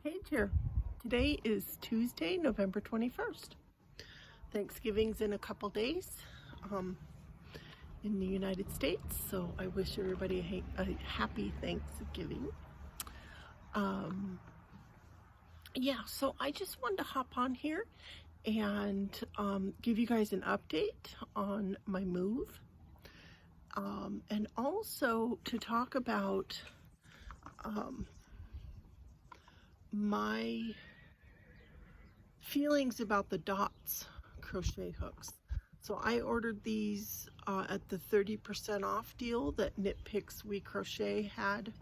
Paige here. Today is Tuesday, November 21st. Thanksgiving's in a couple days in the United States, so I wish everybody a happy Thanksgiving. Yeah, so I just wanted to hop on here and give you guys an update on my move, and also to talk about my feelings about the dots crochet hooks. So I ordered these at the 30% off deal that Knit Picks We Crochet had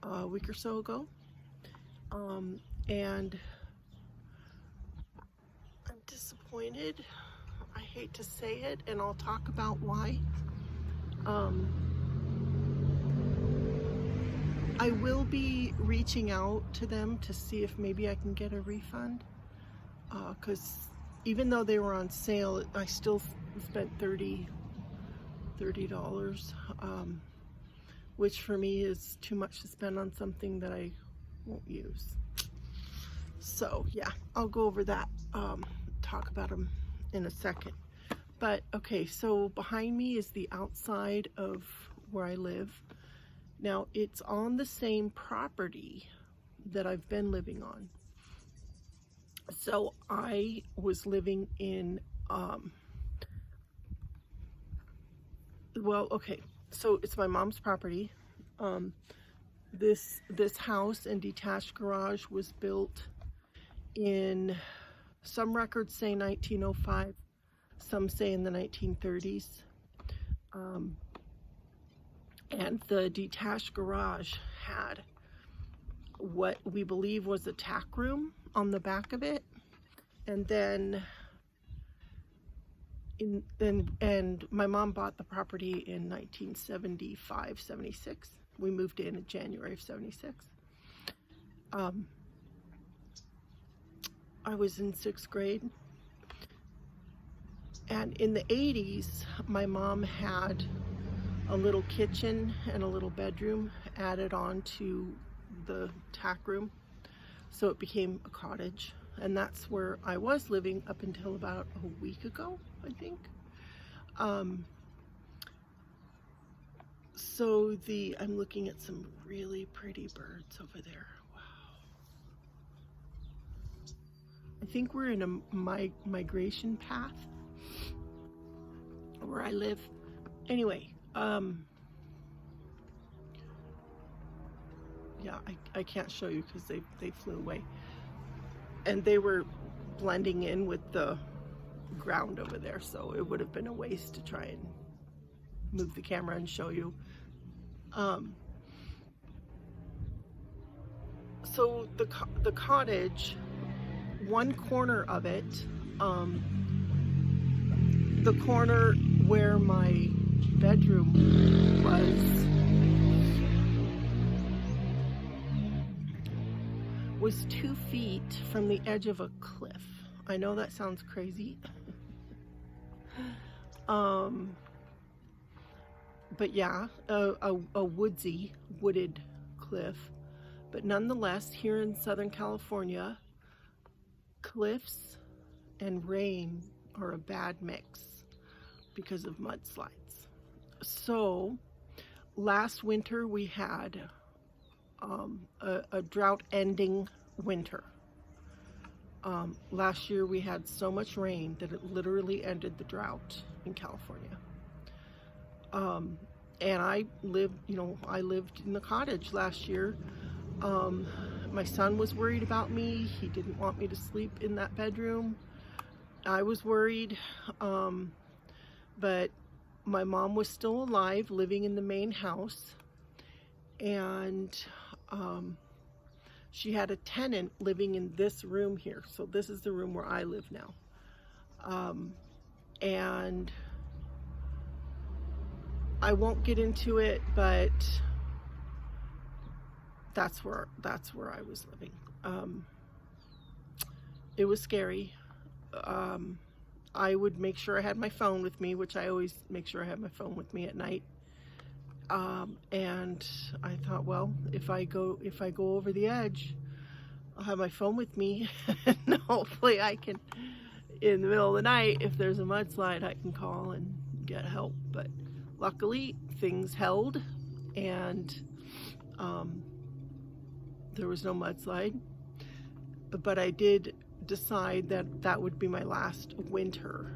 a week or so ago, and I'm disappointed. I hate to say it, and I'll talk about why. I will be reaching out to them to see if maybe I can get a refund, because even though they were on sale, I still spent $30, which for me is too much to spend on something that I won't use. So yeah, I'll go over that, talk about them in a second. But okay, so behind me is the outside of where I live. Now, it's on the same property that I've been living on. So I was living in, well, okay, so it's my mom's property. This house and detached garage was built in, some records say 1905, some say in the 1930s. And the detached garage had what we believe was a tack room on the back of it. And then, and my mom bought the property in 1975, 76. We moved in January of 76. I was in 6th grade. And in the 80s, my mom had a little kitchen and a little bedroom added on to the tack room, so it became a cottage, and that's where I was living up until about a week ago, I think. So I'm looking at some really pretty birds over there. Wow. I think we're in a migration path where I live. Anyway, yeah, I can't show you because they flew away, and they were blending in with the ground over there, so it would have been a waste to try and move the camera and show you. So the cottage, one corner of it, the corner where my bedroom was 2 feet from the edge of a cliff. I know that sounds crazy. But yeah, a wooded cliff. But nonetheless, here in Southern California, cliffs and rain are a bad mix because of mudslides. So last winter we had a drought ending winter. Last year we had so much rain that it literally ended the drought in California. And I lived in the cottage last year. My son was worried about me. He didn't want me to sleep in that bedroom. I was worried, but my mom was still alive, living in the main house, and she had a tenant living in this room here. So this is the room where I live now. And I won't get into it, but that's where I was living. It was scary. I would make sure I had my phone with me, which I always make sure I have my phone with me at night. And I thought, well, if I go over the edge, I'll have my phone with me and hopefully I can, in the middle of the night, if there's a mudslide, I can call and get help. But luckily things held, and there was no mudslide. But I did decide that that would be my last winter.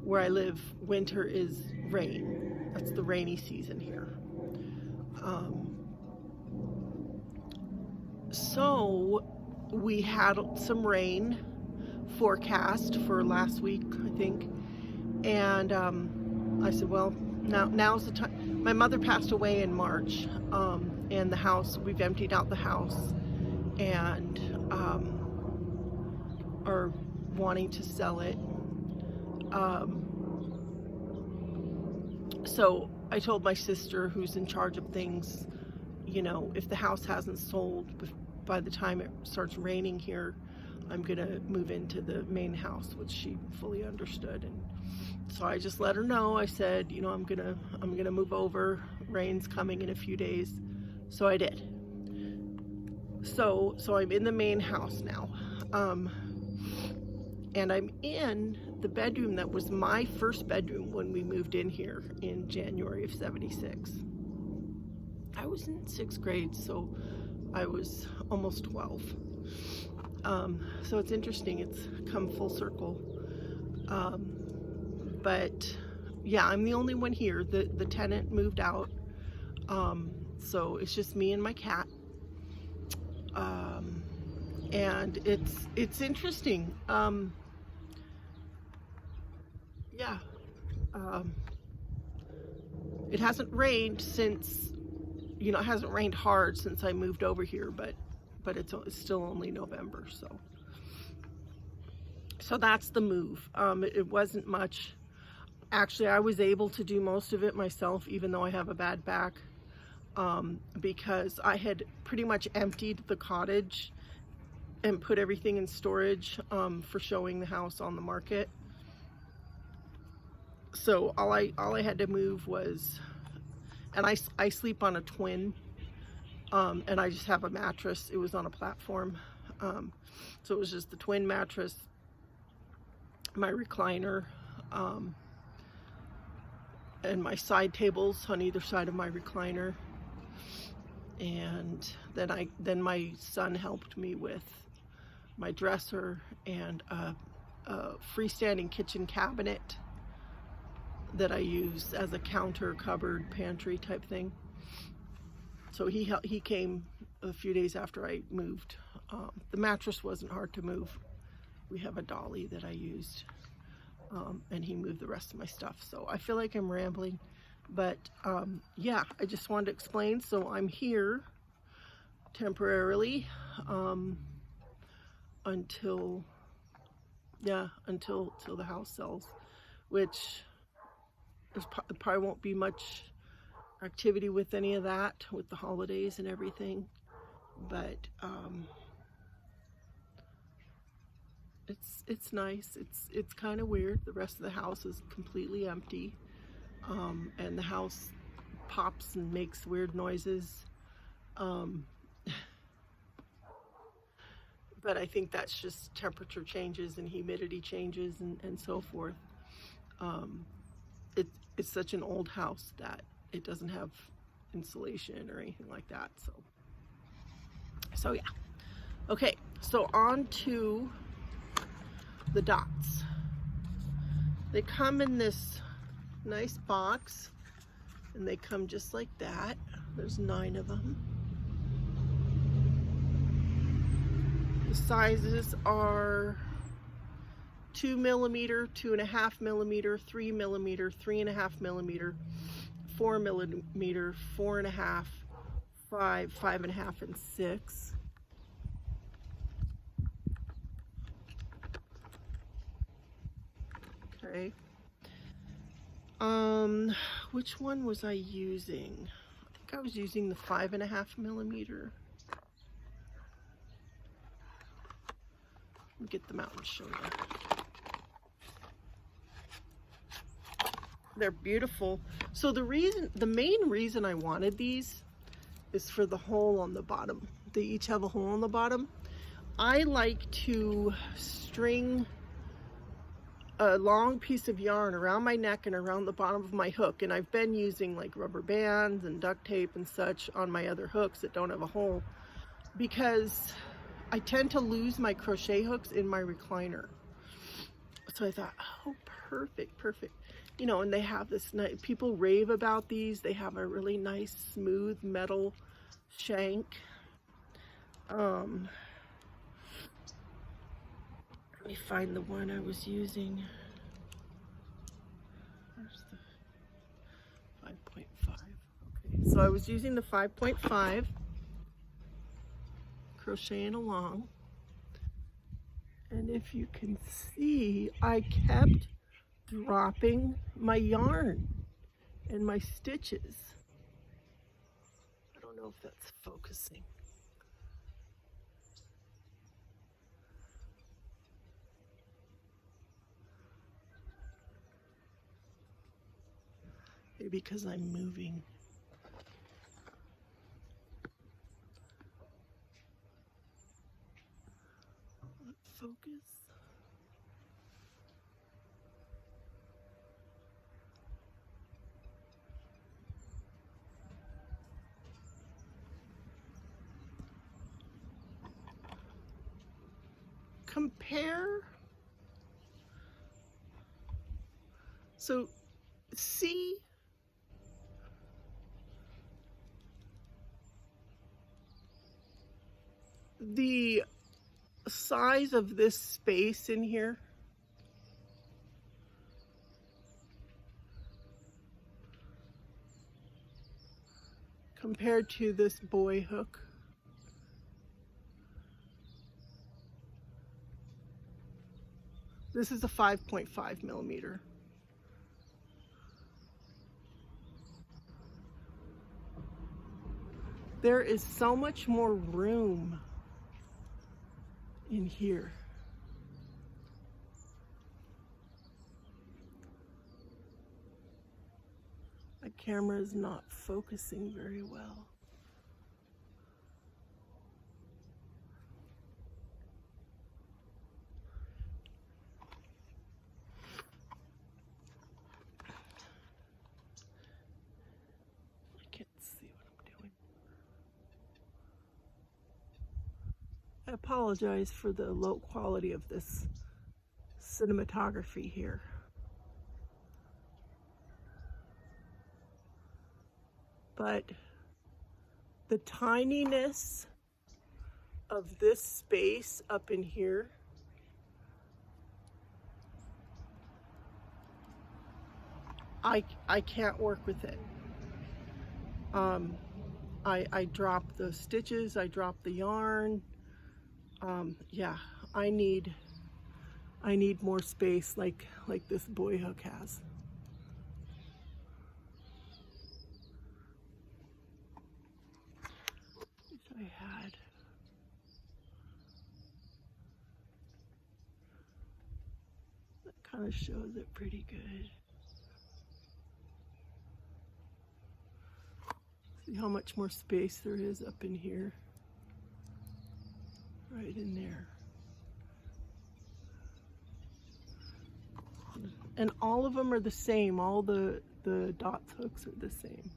Where I live, winter is rain. That's the rainy season here. So we had some rain forecast for last week, I think. And I said, well, now's the time. My mother passed away in March, and the house, we've emptied out the house, and are wanting to sell it. So I told my sister, who's in charge of things, you know, if the house hasn't sold by the time it starts raining here, I'm gonna move into the main house, which she fully understood. And so I just let her know. I said, you know, I'm gonna move over. Rain's coming in a few days. So I did. So I'm in the main house now. And I'm in the bedroom that was my first bedroom when we moved in here in January of '76. I was in 6th grade, so I was almost 12. So it's interesting, it's come full circle. But yeah, I'm the only one here. The tenant moved out. So it's just me and my cat. And it's interesting. Yeah. It hasn't rained since, you know, it hasn't rained hard since I moved over here, but it's still only November, so that's the move. It wasn't much. Actually, I was able to do most of it myself, even though I have a bad back, because I had pretty much emptied the cottage and put everything in storage for showing the house on the market. So all I had to move was, and I sleep on a twin, and I just have a mattress. It was on a platform, so it was just the twin mattress, my recliner, and my side tables on either side of my recliner. And then my son helped me with my dresser and a freestanding kitchen cabinet that I use as a counter, cupboard, pantry type thing. So he came a few days after I moved. The mattress wasn't hard to move. We have a dolly that I used, and he moved the rest of my stuff. So I feel like I'm rambling, but yeah, I just wanted to explain. So I'm here temporarily until the house sells, which there probably won't be much activity with any of that with the holidays and everything, but it's nice. It's kind of weird. The rest of the house is completely empty, and the house pops and makes weird noises, but I think that's just temperature changes and humidity changes and so forth. It's such an old house that it doesn't have insulation or anything like that. So yeah. Okay, so on to the dots. They come in this nice box, and they come just like that. There's 9 of them. The sizes are 2 millimeter, 2.5 millimeter, 3 millimeter, 3.5 millimeter, 4 millimeter, 4.5, 5, 5.5, and 6. Okay. Which one was I using? I think I was using the 5.5 millimeter. Let me get them out and show you. They're beautiful. So the main reason I wanted these is for the hole on the bottom. They each have a hole on the bottom. I like to string a long piece of yarn around my neck and around the bottom of my hook, and I've been using like rubber bands and duct tape and such on my other hooks that don't have a hole, because I tend to lose my crochet hooks in my recliner. So I thought, oh, perfect, perfect. You know, and they have this nice, people rave about these. They have a really nice smooth metal shank. Let me find the one I was using. Where's the 5.5? Okay, so I was using the 5.5, crocheting along. And if you can see, I kept dropping my yarn and my stitches. I don't know if that's focusing. Maybe because I'm moving. Focus. Compare. So see the size of this space in here. Compared to this boy hook. This is a 5.5 millimeter. There is so much more room in here. My camera is not focusing very well. I can't see what I'm doing. I apologize for the low quality of this cinematography here. But the tininess of this space up in here, I can't work with it. I drop the stitches, I drop the yarn. Yeah, I need more space like this boy hook has. Wish I had. That kind of shows it pretty good. See how much more space there is up in here. Right in there. And all of them are the same. All the dots hooks are the same.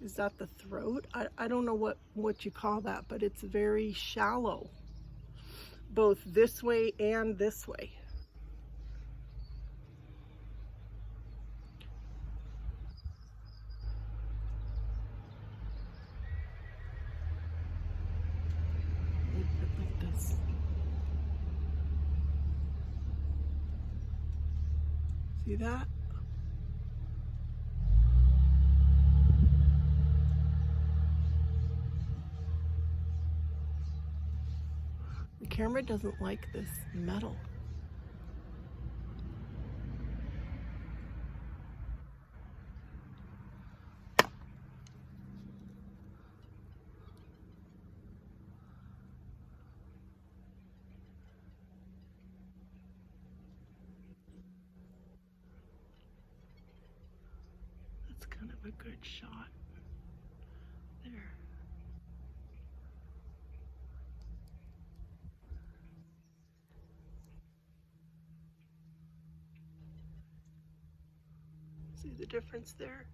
Is that the throat? I don't know what you call that, but it's very shallow. Both this way and this way. Like this. See that? The camera doesn't like this metal. That's kind of a good shot there. See the difference there?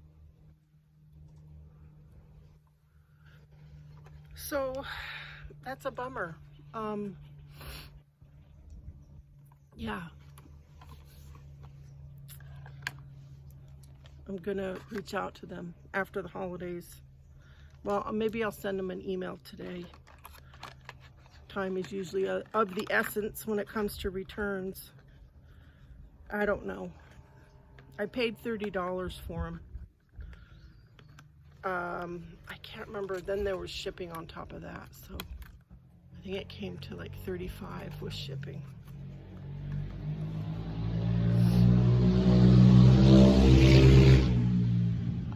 So that's a bummer. Yeah. I'm gonna reach out to them after the holidays. Well, maybe I'll send them an email today. Time is usually of the essence when it comes to returns. I don't know. I paid $30 for them. I can't remember. Then there was shipping on top of that, so I think it came to like $35 with shipping.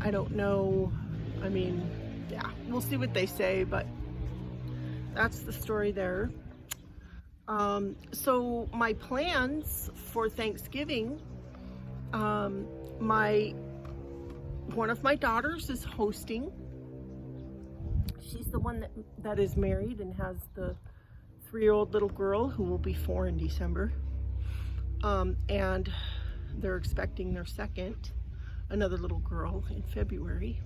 I don't know. I mean, yeah, we'll see what they say, but that's the story there. So my plans for Thanksgiving, one of my daughters is hosting. She's the one that is married and has the 3-year-old little girl who will be 4 in December. And they're expecting their second, another little girl, in February.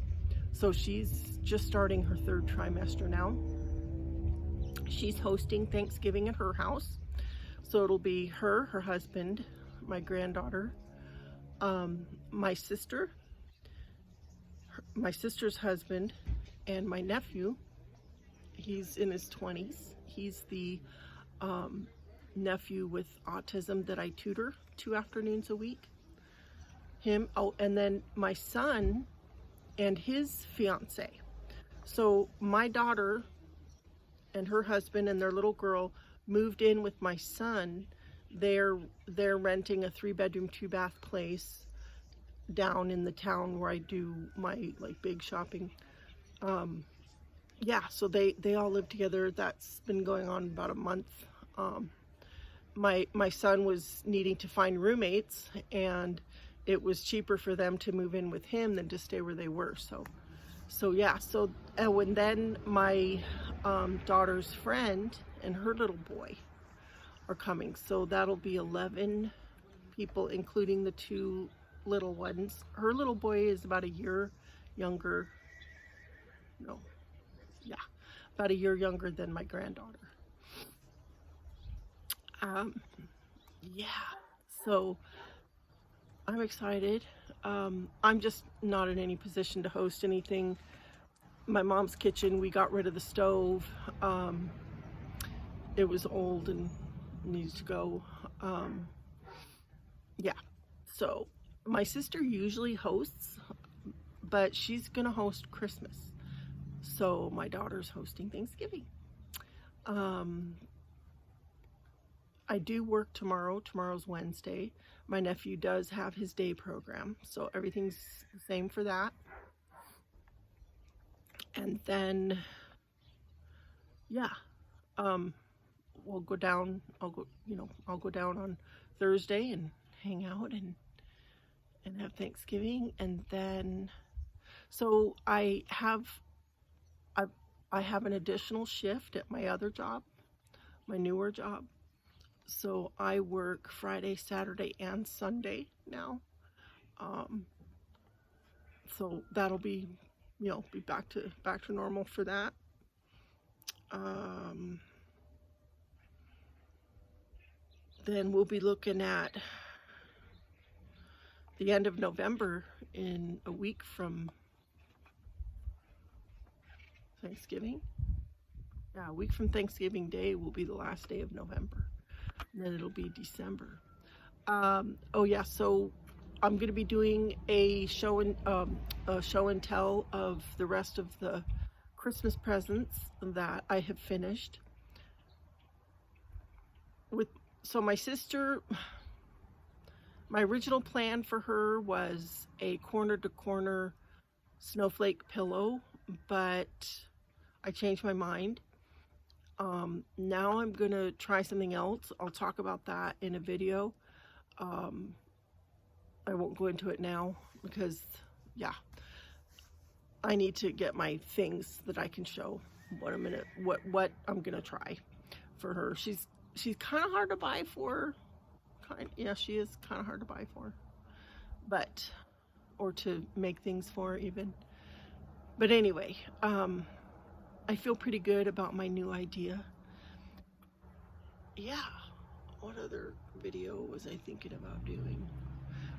So she's just starting her 3rd trimester now. She's hosting Thanksgiving at her house. So it'll be her husband, my granddaughter, my sister, my sister's husband, and my nephew. He's in his 20s. He's the nephew with autism that I tutor 2 afternoons a week. Him, oh, and then my son and his fiance. So my daughter and her husband and their little girl moved in with my son. They're renting a 3-bedroom, 2-bath place down in the town where I do my like big shopping. Yeah, so they all live together. That's been going on about a month. My son was needing to find roommates, and it was cheaper for them to move in with him than to stay where they were. So yeah, so and then my daughter's friend and her little boy are coming. So that'll be 11 people, including the 2 little ones. Her little boy is about a year younger. No, yeah, about a year younger than my granddaughter. Yeah, so I'm excited. I'm just not in any position to host anything. My mom's kitchen, we got rid of the stove. It was old and needs to go. Yeah, so my sister usually hosts, but she's gonna host Christmas. So my daughter's hosting Thanksgiving. I do work tomorrow. Tomorrow's Wednesday. My nephew does have his day program, so everything's the same for that. And then, yeah, we'll go down. I'll go down on Thursday and hang out and have Thanksgiving. And then, so I have an additional shift at my other job, my newer job. So I work Friday, Saturday, and Sunday now. So that'll be, be back to normal for that. Then we'll be looking at the end of November, in a week from Thanksgiving. Yeah, a week from Thanksgiving Day will be the last day of November. And then it'll be December. Oh yeah, so I'm going to be doing a show and tell of the rest of the Christmas presents that I have finished. So my sister, my original plan for her was a corner-to-corner snowflake pillow, but I changed my mind. Now I'm gonna try something else. I'll talk about that in a video. I won't go into it now because yeah, I need to get my things that I can show what I'm gonna try for her. She's kind of hard to buy for. Yeah, she is kind of hard to buy for, but or to make things for even. But anyway, I feel pretty good about my new idea. Yeah, what other video was I thinking about doing?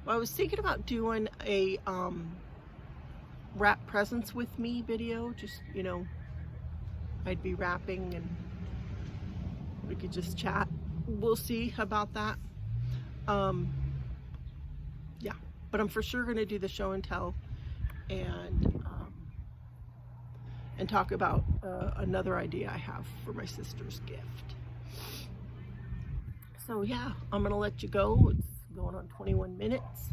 Well, I was thinking about doing a wrap presents with me video. Just, you know, I'd be wrapping and we could just chat. We'll see about that. Yeah, but I'm for sure going to do the show and tell and talk about another idea I have for my sister's gift. So yeah, I'm gonna let you go. It's going on 21 minutes,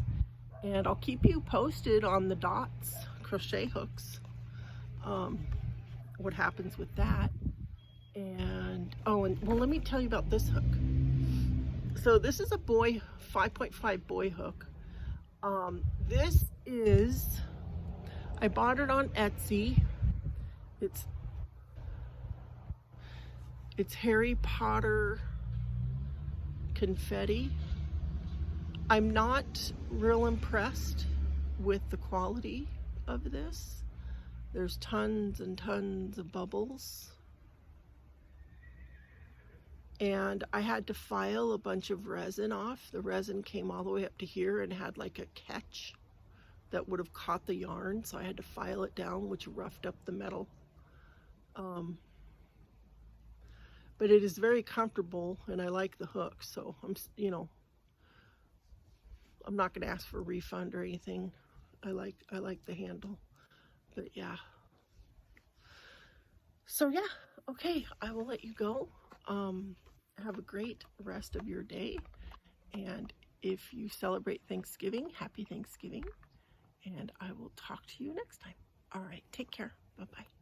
and I'll keep you posted on the dots crochet hooks, what happens with that. And oh, and well, let me tell you about this hook. So this is a 5.5 boy hook. This is, I bought it on Etsy. It's Harry Potter confetti. I'm not real impressed with the quality of this. There's tons and tons of bubbles. And I had to file a bunch of resin off. The resin came all the way up to here and had like a catch that would have caught the yarn, so I had to file it down, which roughed up the metal. But it is very comfortable, and I like the hook, so I'm not going to ask for a refund or anything. I like the handle, but yeah. So yeah, okay, I will let you go. Have a great rest of your day, and if you celebrate Thanksgiving, happy Thanksgiving, and I will talk to you next time. All right, take care. Bye-bye.